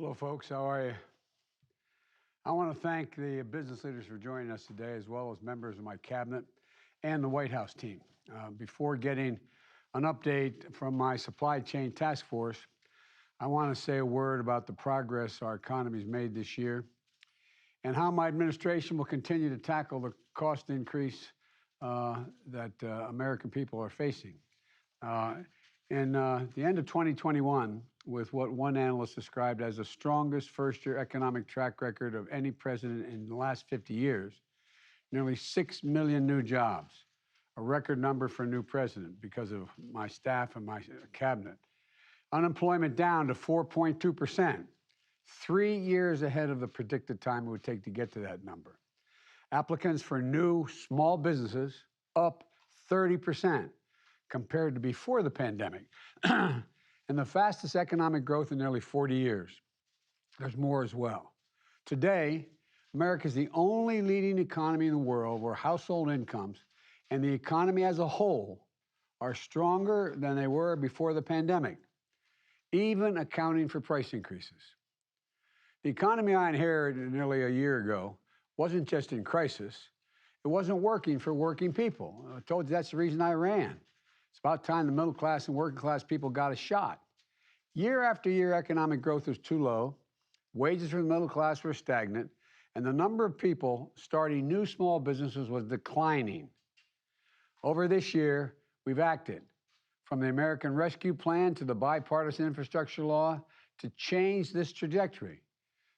Hello, folks. How are you? I want to thank the business leaders for joining us today, as well as members of my cabinet and the White House team. Before getting an update from my supply chain task force, I want to say a word about the progress our economy's made this year and how my administration will continue to tackle the cost increase that American people are facing. In the end of 2021, with what one analyst described as the strongest first-year economic track record of any president in the last 50 years, nearly 6 million new jobs, a record number for a new president because of my staff and my cabinet. Unemployment down to 4.2%, 3 years ahead of the predicted time it would take to get to that number. Applicants for new small businesses up 30% compared to before the pandemic, and the fastest economic growth in nearly 40 years. There's more as well. Today, America is the only leading economy in the world where household incomes and the economy as a whole are stronger than they were before the pandemic, even accounting for price increases. The economy I inherited nearly a year ago wasn't just in crisis, it wasn't working for working people. I told you that's the reason I ran. It's about time the middle class and working class people got a shot. Year after year, economic growth was too low, wages for the middle class were stagnant, and the number of people starting new small businesses was declining. Over this year, we've acted, from the American Rescue Plan to the bipartisan infrastructure law, to change this trajectory,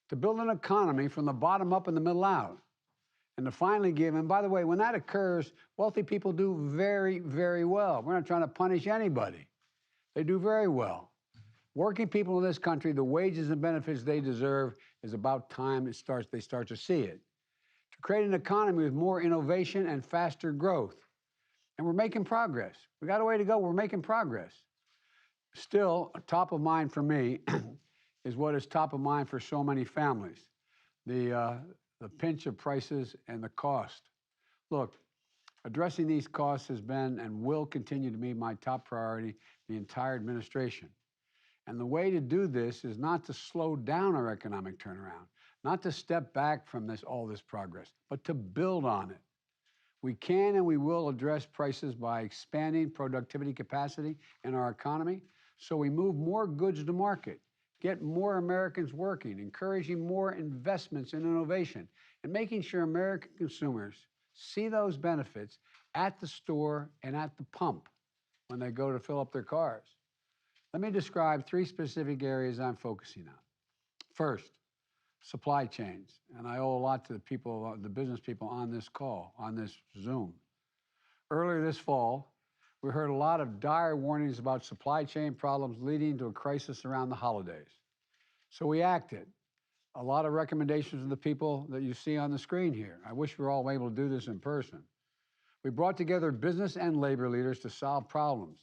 to build an economy from the bottom up and the middle out, and to finally give, and by the way, when that occurs, wealthy people do very, very well. We're not trying to punish anybody. They do very well. Working people in this country, the wages and benefits they deserve, is about time they start to see it. To create an economy with more innovation and faster growth. And we're making progress. We got a way to go, we're making progress. Still, top of mind for me is what is top of mind for so many families. The pinch of prices and the cost. Look, addressing these costs has been and will continue to be my top priority the entire administration. And the way to do this is not to slow down our economic turnaround, not to step back from all this progress, but to build on it. We can and we will address prices by expanding productivity capacity in our economy so we move more goods to market, get more Americans working, encouraging more investments in innovation, and making sure American consumers see those benefits at the store and at the pump when they go to fill up their cars. Let me describe 3 specific areas I'm focusing on. First, supply chains, and I owe a lot to the people, the business people on this call, on this Zoom. Earlier this fall, we heard a lot of dire warnings about supply chain problems leading to a crisis around the holidays. So we acted. A lot of recommendations of the people that you see on the screen here. I wish we were all able to do this in person. We brought together business and labor leaders to solve problems.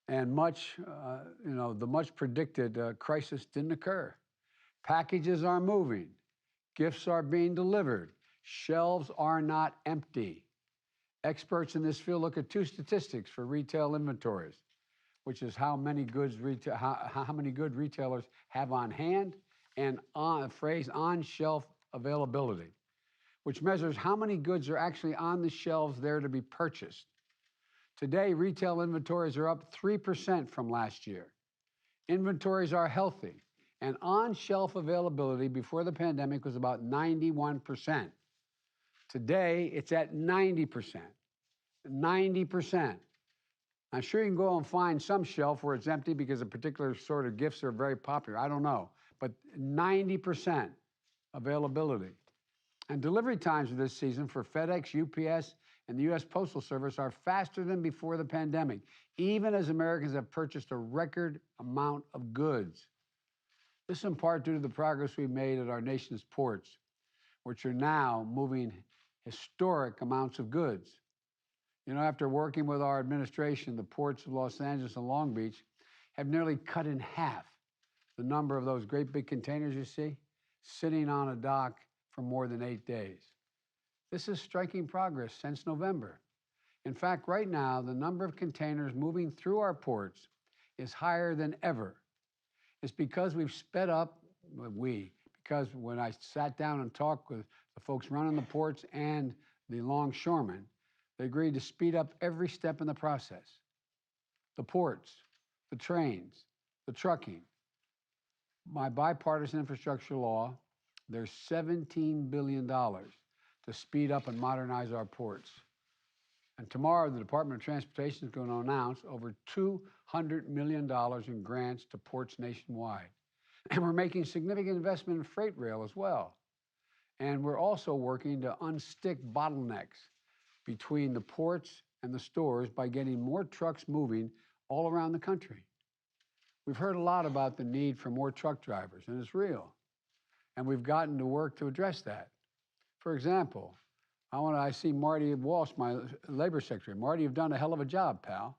And the much predicted crisis didn't occur. Packages are moving. Gifts are being delivered. Shelves are not empty. Experts in this field look at 2 statistics for retail inventories, which is how many goods retailers have on hand, and on-shelf availability, which measures how many goods are actually on the shelves there to be purchased. Today, retail inventories are up 3% from last year. Inventories are healthy, and on-shelf availability before the pandemic was about 91%. Today, it's at 90%. 90%. I'm sure you can go and find some shelf where it's empty because a particular sort of gifts are very popular. I don't know. But 90% availability. And delivery times of this season for FedEx, UPS, and the U.S. Postal Service are faster than before the pandemic, even as Americans have purchased a record amount of goods. This is in part due to the progress we've made at our nation's ports, which are now moving historic amounts of goods. You know, after working with our administration, the ports of Los Angeles and Long Beach have nearly cut in half the number of those great big containers you see sitting on a dock for more than 8 days. This is striking progress since November. In fact, right now, the number of containers moving through our ports is higher than ever. It's because we've sped up because when I sat down and talked with the folks running the ports and the longshoremen, they agreed to speed up every step in the process. The ports, the trains, the trucking. My bipartisan infrastructure law, there's $17 billion to speed up and modernize our ports. And tomorrow, the Department of Transportation is going to announce over $200 million in grants to ports nationwide. And we're making significant investment in freight rail as well. And we're also working to unstick bottlenecks between the ports and the stores by getting more trucks moving all around the country. We've heard a lot about the need for more truck drivers, and it's real. And we've gotten to work to address that. For example, I see Marty Walsh, my labor secretary. Marty, you've done a hell of a job, pal,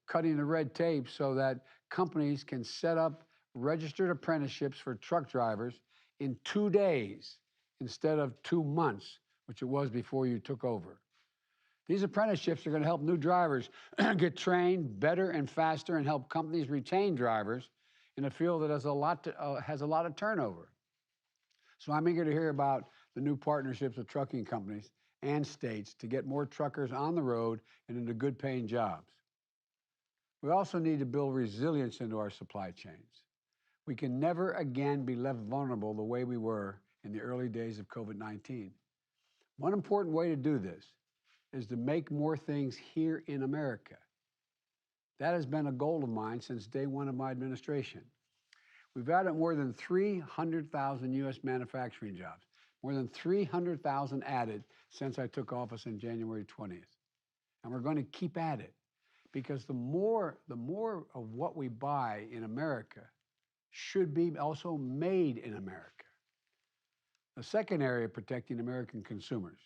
cutting the red tape so that companies can set up registered apprenticeships for truck drivers in 2 days instead of 2 months, which it was before you took over. These apprenticeships are going to help new drivers get trained better and faster and help companies retain drivers in a field that has a lot of turnover. So I'm eager to hear about the new partnerships with trucking companies and states to get more truckers on the road and into good-paying jobs. We also need to build resilience into our supply chains. We can never again be left vulnerable the way we were in the early days of COVID-19. One important way to do this is to make more things here in America. That has been a goal of mine since day one of my administration. We've added more than 300,000 U.S. manufacturing jobs, more than 300,000 added since I took office on January 20th. And we're going to keep at it because the more of what we buy in America should be also made in America. The second area of protecting American consumers,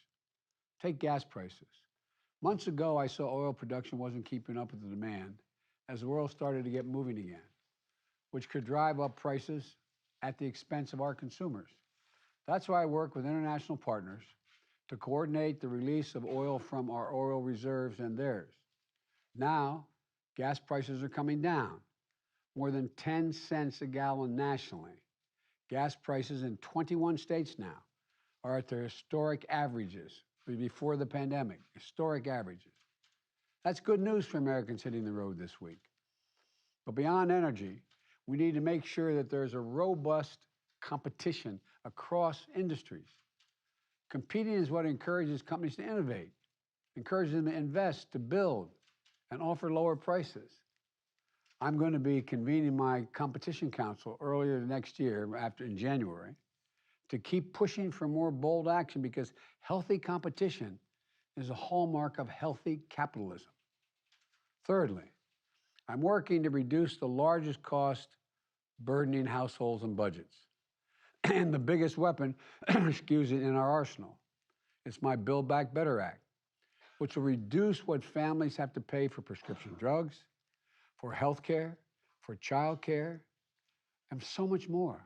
take gas prices. Months ago, I saw oil production wasn't keeping up with the demand as the world started to get moving again, which could drive up prices at the expense of our consumers. That's why I work with international partners to coordinate the release of oil from our oil reserves and theirs. Now, gas prices are coming down, more than 10 cents a gallon nationally. Gas prices in 21 states now are at their historic averages before the pandemic, historic averages. That's good news for Americans hitting the road this week. But beyond energy, we need to make sure that there's a robust competition across industries. Competing is what encourages companies to innovate, encourages them to invest, to build, and offer lower prices. I'm going to be convening my competition council earlier next year, in January, to keep pushing for more bold action because healthy competition is a hallmark of healthy capitalism. Thirdly, I'm working to reduce the largest cost burdening households and budgets. And the biggest weapon, in our arsenal. It's my Build Back Better Act, which will reduce what families have to pay for prescription drugs, for health care, for child care, and so much more.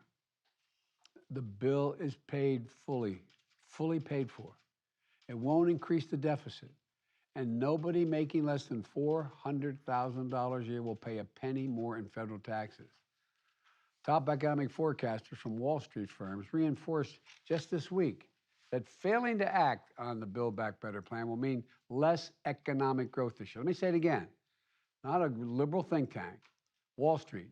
The bill is paid fully paid for. It won't increase the deficit. And nobody making less than $400,000 a year will pay a penny more in federal taxes. Top economic forecasters from Wall Street firms reinforced just this week that failing to act on the Build Back Better plan will mean less economic growth this year. Let me say it again. Not a liberal think tank, Wall Street.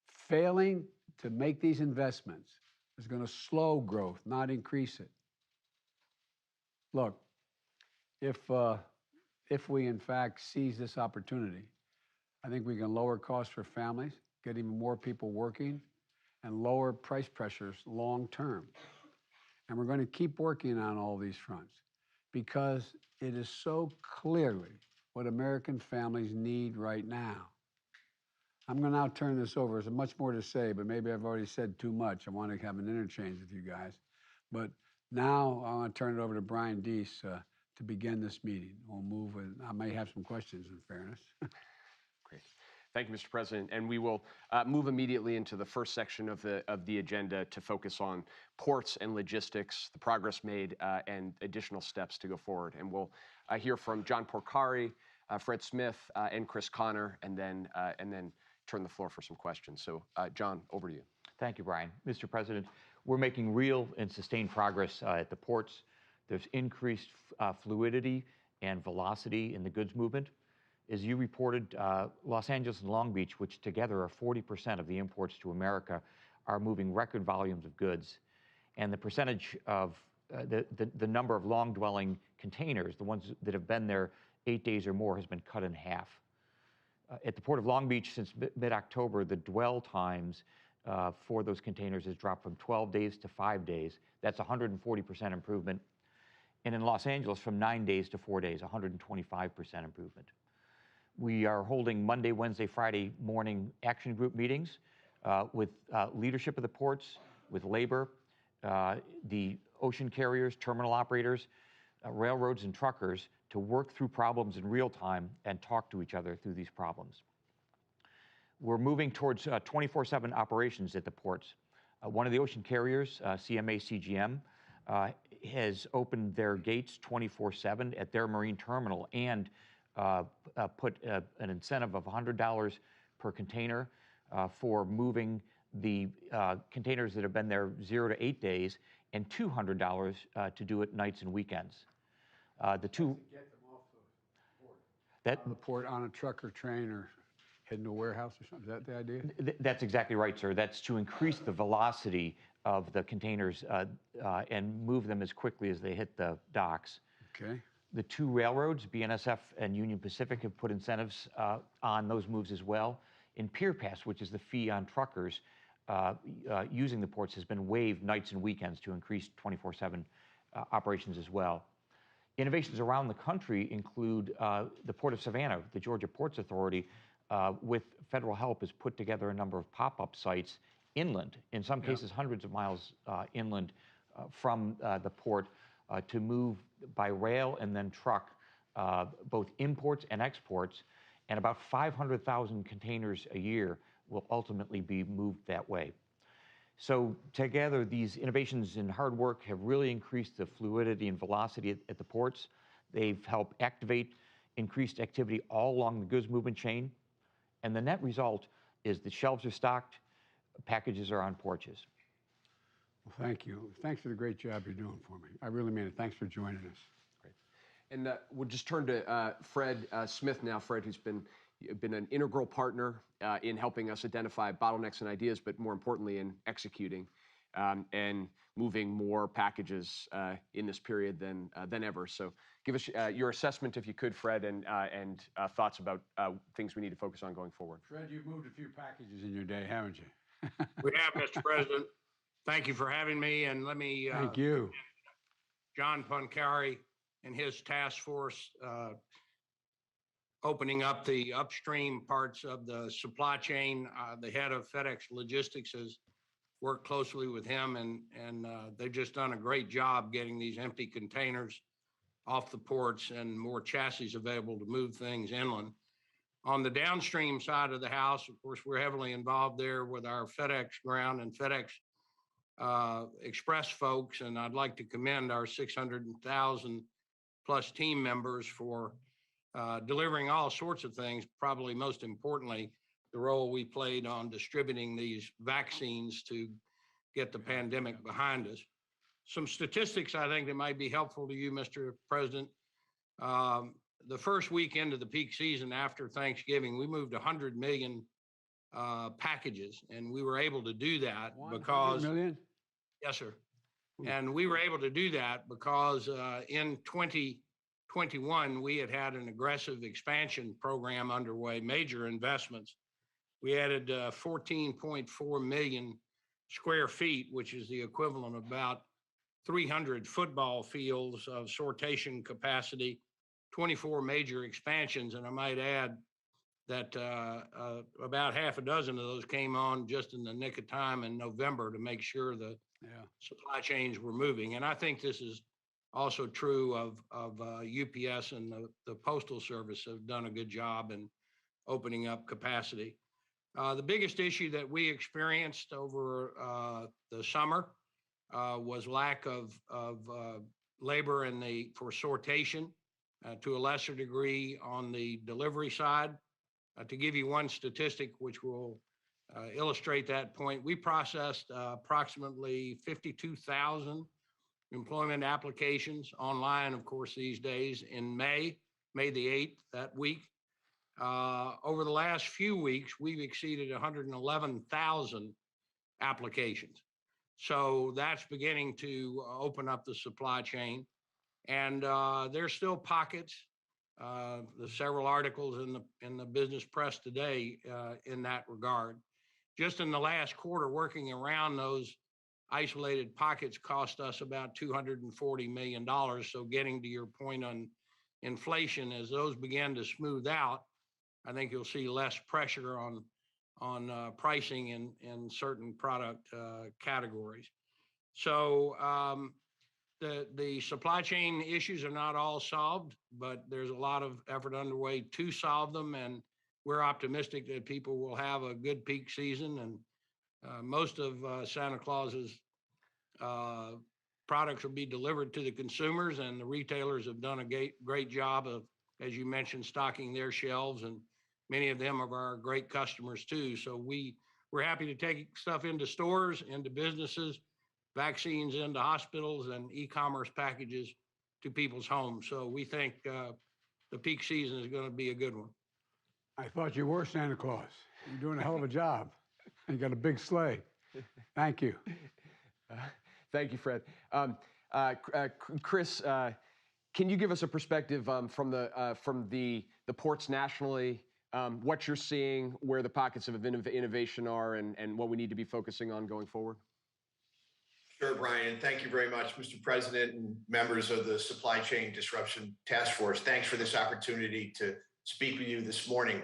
Failing to make these investments is going to slow growth, not increase it. Look, if we in fact seize this opportunity, I think we can lower costs for families, get even more people working, and lower price pressures long term. And we're going to keep working on all these fronts because it is so clearly what American families need right now. I'm going to now turn this over. There's much more to say, but maybe I've already said too much. I want to have an interchange with you guys. But now I want to turn it over to Brian Deese to begin this meeting. We'll move with, I may have some questions in fairness. Great. Thank you, Mr. President. And we will move immediately into the first section of the agenda to focus on ports and logistics, the progress made, and additional steps to go forward. And we'll hear from John Porcari, Fred Smith, and Chris Connor, and then turn the floor for some questions. So, John, over to you. Thank you, Brian. Mr. President, we're making real and sustained progress at the ports. There's increased fluidity and velocity in the goods movement. As you reported, Los Angeles and Long Beach, which together are 40% of the imports to America, are moving record volumes of goods. And the percentage of the number of long-dwelling containers, the ones that have been there 8 days or more, has been cut in half. At the Port of Long Beach since mid-October, the dwell times for those containers has dropped from 12 days to 5 days. That's 140% improvement. And in Los Angeles, from 9 days to 4 days, 125% improvement. We are holding Monday, Wednesday, Friday morning action group meetings with leadership of the ports, with labor, the ocean carriers, terminal operators, railroads, and truckers to work through problems in real time and talk to each other through these problems. We're moving towards 24/7 operations at the ports. One of the ocean carriers, CMA CGM, has opened their gates 24/7 at their marine terminal and put an incentive of $100 per container for moving the containers that have been there 0 to 8 days, and $200 to do it nights and weekends. The two Get them off the port. On the port on a truck or train or heading to a warehouse or something. Is that the idea? That's exactly right, sir. That's to increase the velocity of the containers and move them as quickly as they hit the docks. Okay. The two railroads, BNSF and Union Pacific, have put incentives on those moves as well. And Pier Pass, which is the fee on truckers using the ports, has been waived nights and weekends to increase 24/7 operations as well. Innovations around the country include the Port of Savannah. The Georgia Ports Authority, with federal help, has put together a number of pop-up sites inland, in some cases hundreds of miles inland from the port, to move by rail and then truck both imports and exports, and about 500,000 containers a year will ultimately be moved that way. So together, these innovations and hard work have really increased the fluidity and velocity at the ports. They've helped activate increased activity all along the goods movement chain. And the net result is the shelves are stocked, packages are on porches. Well, thank you. Thanks for the great job you're doing for me. I really mean it. Thanks for joining us. Great. And we'll just turn to Fred Smith now. Fred, who's been an integral partner in helping us identify bottlenecks and ideas, but more importantly in executing and moving more packages in this period than ever. So give us your assessment, if you could, Fred, and thoughts about things we need to focus on going forward. Fred, you've moved a few packages in your day, haven't you? We have, Mr. President. Thank you for having me, and let me Thank you. John Pancari and his task force opening up the upstream parts of the supply chain. The head of FedEx Logistics has worked closely with him, and they've just done a great job getting these empty containers off the ports and more chassis available to move things inland. On the downstream side of the house, of course, we're heavily involved there with our FedEx Ground and FedEx Express folks, and I'd like to commend our 600,000 plus team members for delivering all sorts of things. Probably most importantly, the role we played on distributing these vaccines to get the pandemic behind us. Some statistics I think that might be helpful to you, Mr. President. The first week into the peak season after Thanksgiving, we moved 100 million packages, and we were able to do that because 100 million? Yes, sir. And we were able to do that because in 2021 we had an aggressive expansion program underway, major investments. We added 14.4 million square feet, which is the equivalent of about 300 football fields of sortation capacity, 24 major expansions, and I might add that about half a dozen of those came on just in the nick of time in November to make sure the supply chains were moving. And I think this is also true of UPS, and the Postal Service have done a good job in opening up capacity. The biggest issue that we experienced over the summer was lack of labor for sortation, to a lesser degree on the delivery side. To give you one statistic, which will illustrate that point, we processed approximately 52,000 employment applications online, of course, these days in May the 8th, that week. Over the last few weeks, we've exceeded 111,000 applications. So that's beginning to open up the supply chain. And there's still pockets. There's several articles in the business press today in that regard. Just in the last quarter, working around those isolated pockets cost us about $240 million. So getting to your point on inflation, as those begin to smooth out, I think you'll see less pressure on pricing in certain product categories. So the supply chain issues are not all solved, but there's a lot of effort underway to solve them, and we're optimistic that people will have a good peak season. And most of Santa Claus's products will be delivered to the consumers, and the retailers have done a great job of, as you mentioned, stocking their shelves, and many of them are our great customers too. So we're happy to take stuff into stores, into businesses, vaccines into hospitals, and e-commerce packages to people's homes. So we think the peak season is going to be a good one. I thought you were Santa Claus. You're doing a hell of a job. You got a big sleigh. Thank you. Thank you, Fred. Chris, can you give us a perspective from the ports nationally, what you're seeing, where the pockets of innovation are, and what we need to be focusing on going forward? Sure, Brian. Thank you very much, Mr. President and members of the Supply Chain Disruption Task Force. Thanks for this opportunity to speak with you this morning.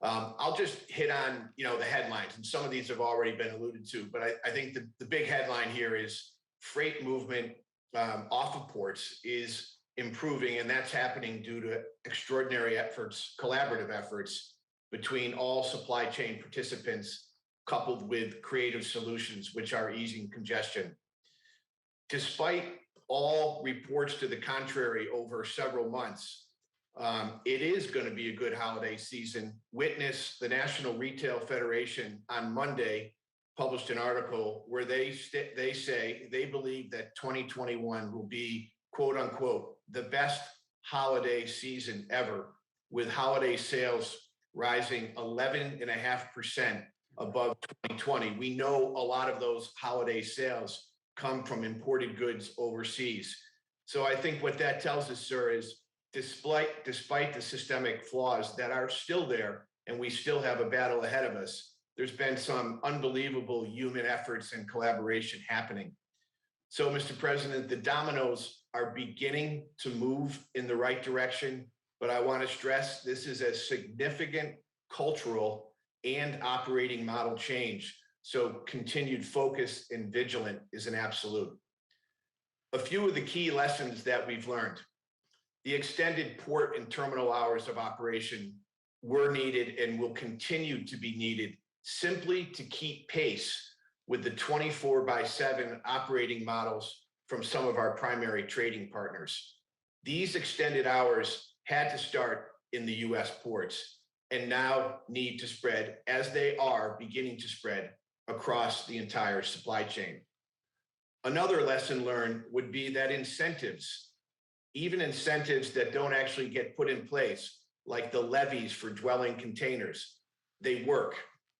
I'll just hit on, the headlines, and some of these have already been alluded to, but I think the big headline here is freight movement off of ports is improving, and that's happening due to extraordinary efforts, collaborative efforts between all supply chain participants, coupled with creative solutions, which are easing congestion. Despite all reports to the contrary over several months, it is going to be a good holiday season. Witness the National Retail Federation on Monday published an article where they say they believe that 2021 will be, quote unquote, the best holiday season ever, with holiday sales rising 11.5% above 2020. We know a lot of those holiday sales come from imported goods overseas. So I think what that tells us, sir, is despite the systemic flaws that are still there, and we still have a battle ahead of us, there's been some unbelievable human efforts and collaboration happening. So, Mr. President, the dominoes are beginning to move in the right direction, but I want to stress this is a significant cultural and operating model change. So continued focus and vigilant is an absolute. A few of the key lessons that we've learned. The extended port and terminal hours of operation were needed and will continue to be needed simply to keep pace with the 24/7 operating models from some of our primary trading partners. These extended hours had to start in the US ports and now need to spread, as they are beginning to spread, across the entire supply chain. Another lesson learned would be that incentives, even incentives that don't actually get put in place, like the levies for dwelling containers, they work.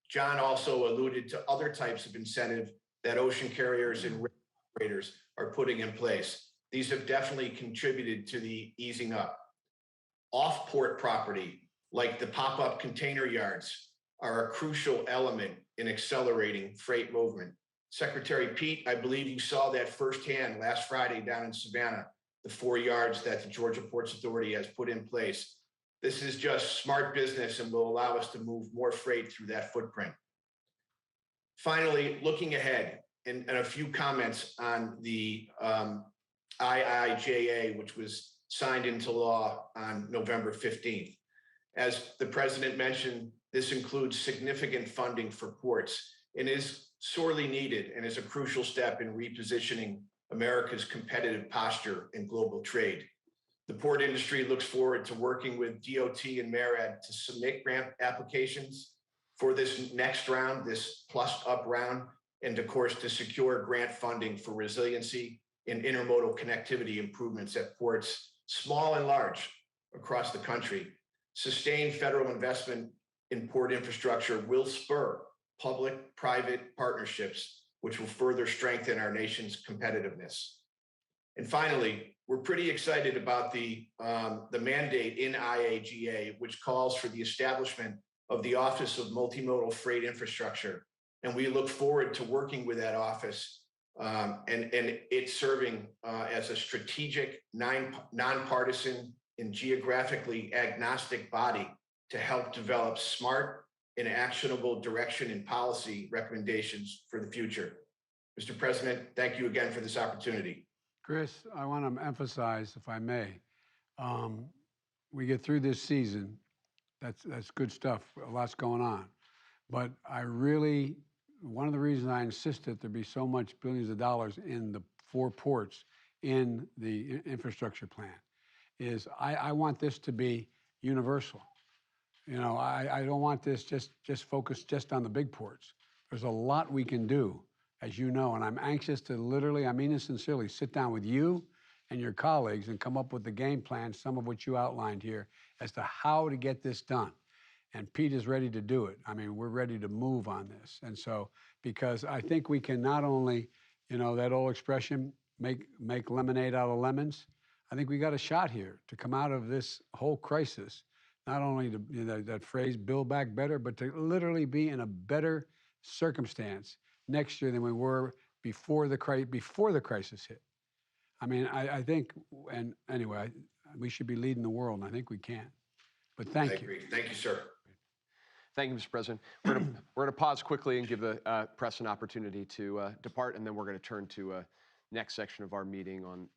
John also alluded to other types of incentive that ocean carriers and rail operators are putting in place. These have definitely contributed to the easing up. Off-port property, like the pop-up container yards, are a crucial element in accelerating freight movement. Secretary Pete, I believe you saw that firsthand last Friday down in Savannah, the 4 yards that the Georgia Ports Authority has put in place. This is just smart business and will allow us to move more freight through that footprint. Finally, looking ahead, and a few comments on the IIJA, which was signed into law on November 15th. As the president mentioned, this includes significant funding for ports and is sorely needed and is a crucial step in repositioning America's competitive posture in global trade. The port industry looks forward to working with DOT and MARAD to submit grant applications for this next round, this plus up round, and of course, to secure grant funding for resiliency and intermodal connectivity improvements at ports, small and large, across the country. Sustained federal investment in port infrastructure will spur public-private partnerships, which will further strengthen our nation's competitiveness. And finally, we're pretty excited about the mandate in IAGA, which calls for the establishment of the Office of Multimodal Freight Infrastructure. And we look forward to working with that office and it serving as a strategic, nonpartisan, and geographically agnostic body to help develop smart and actionable direction and policy recommendations for the future. Mr. President, thank you again for this opportunity. Chris, I want to emphasize, if I may, we get through this season. That's good stuff. A lot's going on. But one of the reasons I insist that there be so much billions of dollars in the 4 ports in the infrastructure plan is I want this to be universal. You know, I don't want this just focused just on the big ports. There's a lot we can do, as you know, and I'm anxious to literally, I mean this sincerely, sit down with you and your colleagues and come up with the game plan, some of which you outlined here, as to how to get this done. And Pete is ready to do it. I mean, we're ready to move on this. And so, because I think we can not only, you know, that old expression, make lemonade out of lemons, I think we got a shot here to come out of this whole crisis, not only to, you know, that phrase, build back better, but to literally be in a better circumstance next year than we were before the crisis hit. I mean, I think, and anyway, we should be leading the world, and I think we can. But thank you. I agree. Thank you, sir. Thank you, Mr. President. We're going to pause quickly and give the press an opportunity to depart, and then we're going to turn to next section of our meeting on